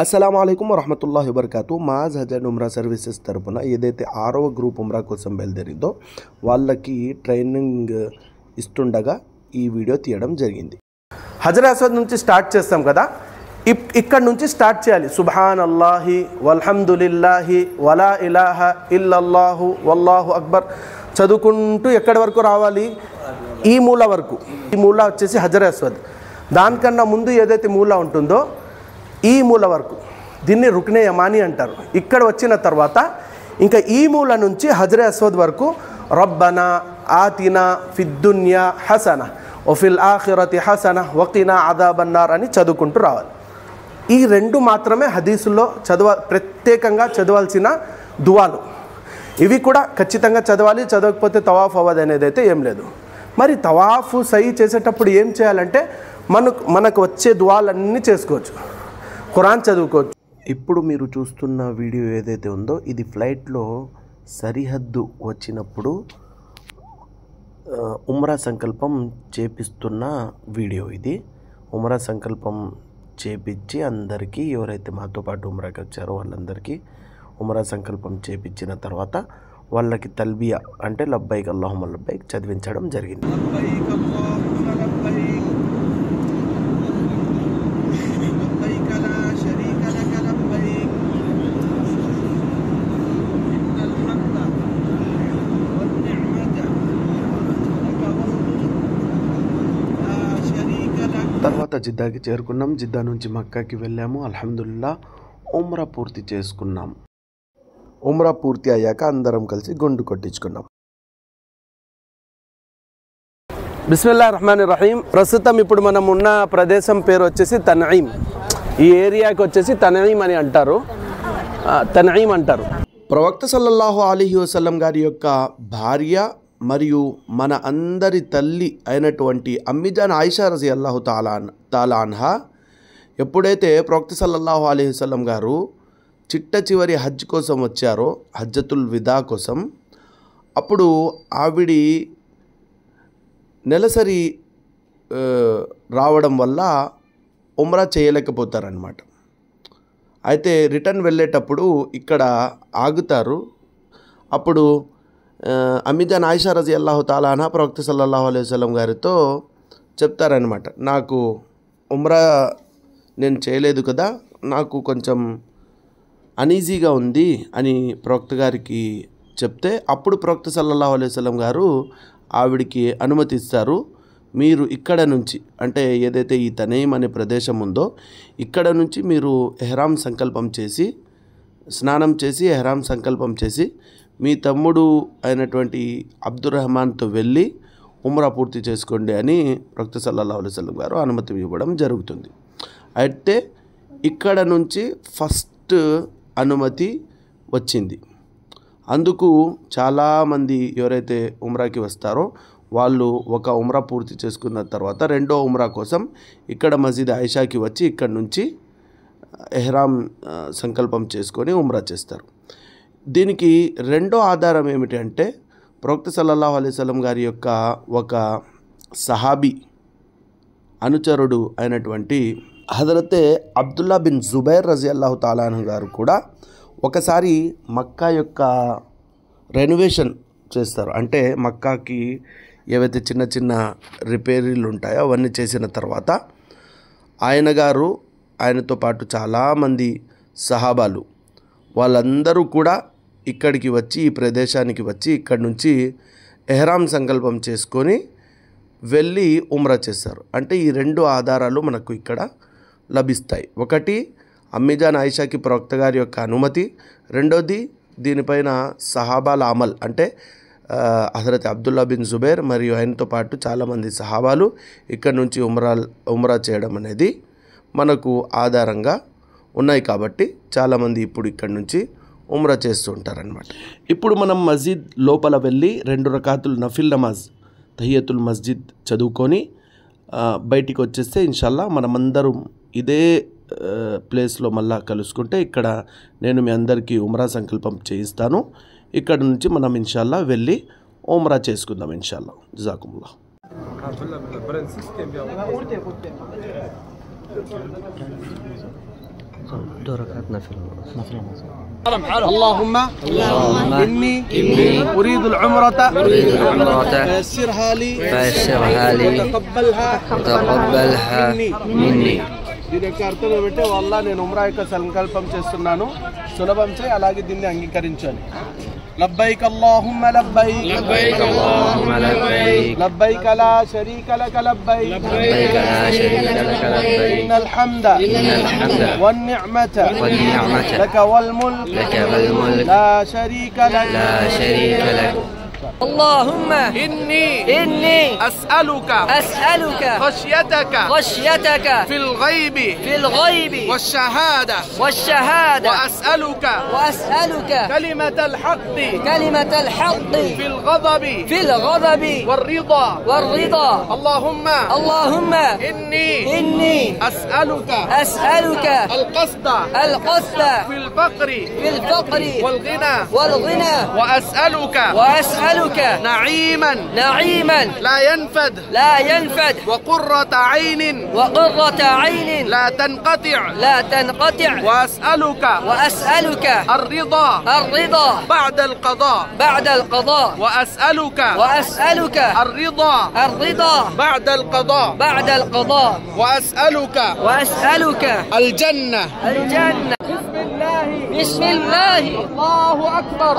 అస్సలాముఅలైకుం వరహమతుల్లాహి వబర్కాతు. Maaz Haj and Umrah services తరపున ఏదైతే 6వ గ్రూప్ ఉమ్రా కోసం బయలుదేరిందో వాళ్ళకి ట్రైనింగ్ ఇస్తుండగా ఈ వీడియో తీయడం జరిగింది. హజర్ అస్వద్ నుంచి స్టార్ట్ చేస్తాం కదా, ఇక్కడ నుంచి స్టార్ట్ చేయాలి. సుబ్హాన్ అల్లాహి వల్హమ్దులిల్లాహి వలా ఇలాహా ఇల్లల్లాహు వల్లాహు అక్బర్ చదువుకుంటూ ఎక్కడి వరకు రావాలి? ఈ మూల వరకు. ఈ మూల వచ్చేసి హజర్ అస్వద్. దానికన్నా ముందు ఏదైతే మూల ఉంటుందో ఈ మూల వరకు, దీన్ని రుక్నే యమానీ అంటారు. ఇక్కడ వచ్చిన తర్వాత ఇంకా ఈ మూల నుంచి హజర్ అస్వద్ వరకు రబ్బనా ఆతినా ఫిద్దున్యా హసన వఫిల్ ఆఖిరతి హసన వకినా అదాబన్నార్ అని చదువుకుంటూ రావాలి. ఈ రెండు మాత్రమే హదీసుల్లో ప్రత్యేకంగా చదవాల్సిన దువాలు. ఇవి కూడా ఖచ్చితంగా చదవాలి, చదవకపోతే తవాఫ్ అవ్వదు అనేది అయితే ఏం లేదు. మరి తవాఫ్ సహీ చేసేటప్పుడు ఏం చేయాలంటే మనకు వచ్చే దువాలన్నీ చేసుకోవచ్చు, ఖురాన్ చదువుకోవచ్చు. ఇప్పుడు మీరు చూస్తున్న వీడియో ఏదైతే ఉందో ఇది ఫ్లైట్లో సరిహద్దు వచ్చినప్పుడు ఉమ్రా సంకల్పం చేపిస్తున్న వీడియో. ఇది ఉమ్రా సంకల్పం చేపించి అందరికీ ఎవరైతే మాతో పాటు ఉమ్రాకి వచ్చారో వాళ్ళందరికీ ఉమ్రా సంకల్పం చేపించిన తర్వాత వాళ్ళకి తల్బియా అంటే లబ్బైక్ అల్లాహుమ్మ లబ్బైక్ చదివించడం జరిగింది. తర్వాత జిద్దాకి చేరుకున్నాం. జిద్దా నుంచి మక్కాకి వెళ్ళాము. అల్హమ్దుల్లా ఉమ్రా పూర్తి చేసుకున్నాం. ఉమ్రా పూర్తి అయ్యాక అందరం కలిసి గుండు కొట్టించుకున్నాం. బిస్మిల్లాహిర్ రహమానిర్ రహీం. ప్రస్తుతం ఇప్పుడు మనం ఉన్న ప్రదేశం పేరు వచ్చేసి తన్ঈమ్. ఈ ఏరియాకి వచ్చేసి తన్ঈమ్ అని అంటారు, తన్ঈమ్ అంటారు. ప్రవక్త సల్లల్లాహు అలైహి వసల్లం గారి యొక్క భార్య మరియు మన అందరి తల్లి అయినటువంటి అమ్మిజాన్ ఆయిషా రజియల్లాహు తాలా అన్హా ఎప్పుడైతే ప్రవక్త సల్లల్లాహు అలైహి వసల్లం గారు చిట్ట చివరి హజ్ కోసం వచ్చారో, హజ్జతుల్ విదా కోసం, అప్పుడు ఆవిడి నెలసరి రావడం వల్ల ఉమ్రా చేయలేకపోతారనమాట. అయితే రిటర్న్ వెళ్ళేటప్పుడు ఇక్కడ ఆగుతారు. అప్పుడు అమ్మిజాన్ ఆయిషా రజియల్లాహు తాలా అన్హా ప్రవక్త సల్లల్లాహు అలైహి వసల్లం గారితో చెప్తారనమాట, నాకు ఉమ్రా నేను చేయలేదు కదా, నాకు కొంచెం అనీజీగా ఉంది అని ప్రవక్త గారికి చెప్తే, అప్పుడు ప్రవక్త సల్లల్లాహు అలైహి వసల్లం గారు ఆవిడికి అనుమతి ఇస్తారు. మీరు ఇక్కడ నుంచి, అంటే ఏదైతే ఈ తనీమ్ అనే ప్రదేశం ఉందో ఇక్కడ నుంచి మీరు ఎహ్రామ్ సంకల్పం చేసి, స్నానం చేసి ఎహ్రామ్ సంకల్పం చేసి మీ తమ్ముడు అయినటువంటి అబ్దుర్రహమాన్తో వెళ్ళి ఉమ్రా పూర్తి చేసుకోండి అని ప్రవక్త సల్లల్లాహు అలైహి వసల్లం గారు అనుమతి ఇవ్వడం జరుగుతుంది. అయితే ఇక్కడ నుంచి ఫస్ట్ అనుమతి వచ్చింది. అందుకు చాలామంది ఎవరైతే ఉమ్రాకి వస్తారో వాళ్ళు ఒక ఉమ్రా పూర్తి చేసుకున్న తర్వాత రెండో ఉమ్రా కోసం ఇక్కడ మస్జిద్ ఆయిషాకి వచ్చి ఇక్కడ నుంచి ఎహ్రామ్ సంకల్పం చేసుకొని ఉమ్రా చేస్తారు. దీనికి రెండో ఆధారం ఏమిటి అంటే ప్రవక్త సల్లల్లాహు అలైహి వసల్లం గారి యొక్క ఒక సహాబీ అనుచరుడు అయినటువంటి హజరతే అబ్దుల్లా బిన్ జుబైర్ రజియల్లాహు తాలా అన్హు గారు కూడా ఒకసారి మక్కా యొక్క రెనోవేషన్ చేస్తారు. అంటే మక్కాకి ఏవైతే చిన్న చిన్న రిపేరీలు ఉంటాయో అవన్నీ చేసిన తర్వాత ఆయనతో పాటు చాలామంది సహాబాలు వాళ్ళందరూ కూడా ఇక్కడికి వచ్చి, ఈ ప్రదేశానికి వచ్చి ఇక్కడ నుంచి ఎహ్రామ్ సంకల్పం చేసుకొని వెళ్ళి ఉమ్రా చేస్తారు. అంటే ఈ రెండు ఆధారాలు మనకు ఇక్కడ లభిస్తాయి. ఒకటి అమ్మిజాన్ ఆయిషాకి ప్రవక్త గారి యొక్క అనుమతి, రెండోది దీనిపైన సహాబాల అమల్, అంటే హజరత్ అబ్దుల్లా బిన్ జుబైర్ మరియు ఆయనతో పాటు చాలామంది సహాబాలు ఇక్కడ నుంచి ఉమ్రా చేయడం అనేది మనకు ఆధారంగా ఉన్నాయి. కాబట్టి చాలామంది ఇప్పుడు ఇక్కడ నుంచి ఉమ్రా చేస్తూ ఉంటారనమాట. ఇప్పుడు మనం మస్జిద్ లోపల వెళ్ళి 2 రకాతుల్ నఫిల్ నమాజ్ తహియతుల్ మస్జిద్ చదువుకొని బయటికి వచ్చేస్తే ఇన్షాల్లా మనమందరం ఇదే ప్లేస్లో మళ్ళా కలుసుకుంటే ఇక్కడ నేను మీ అందరికీ ఉమ్రా సంకల్పం చేయిస్తాను. ఇక్కడ నుంచి మనం ఇన్షాల్లా వెళ్ళి ఉమ్రా చేసుకుందాం ఇన్షాల్లా. జజాకుముల్లాహ్. اللهم إني أريد العمرة فيسرها لي وتقبلها مني. దీని యొక్క అర్థం ఏమంటే వల్లా నేను ఉమ్రా యొక్క సంకల్పం చేస్తున్నాను, సులభం చేయి, అలాగే దీన్ని అంగీకరించాను. లబ్బైక్ అల్లాహుమ్మ లబ్బైక్ లబ్బైక్ అల్లాహుమ్మ లబ్బైక్ లబ్బైక్ లా షరీక లక లబ్బైక్ లబ్బైక్ లా షరీక లక లబ్బైక్ ఇన్నల్ హమ్ద వన్ నిఅమత లక వల్ ముల్క్ లా షరీక లక. اللهم إني أسألك خشيتك في الغيب والشهادة وأسألك كلمة الحق في الغضب والرضا. اللهم إني أسألك القصد في الفقر والغنى وأسألك نعيما لا ينفد وقرة عين لا تنقطع وأسألك الرضا بعد القضاء وأسألك الرضا بعد القضاء وأسألك الجنة. بسم الله الله أكبر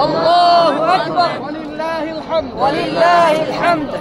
ولله الحمد.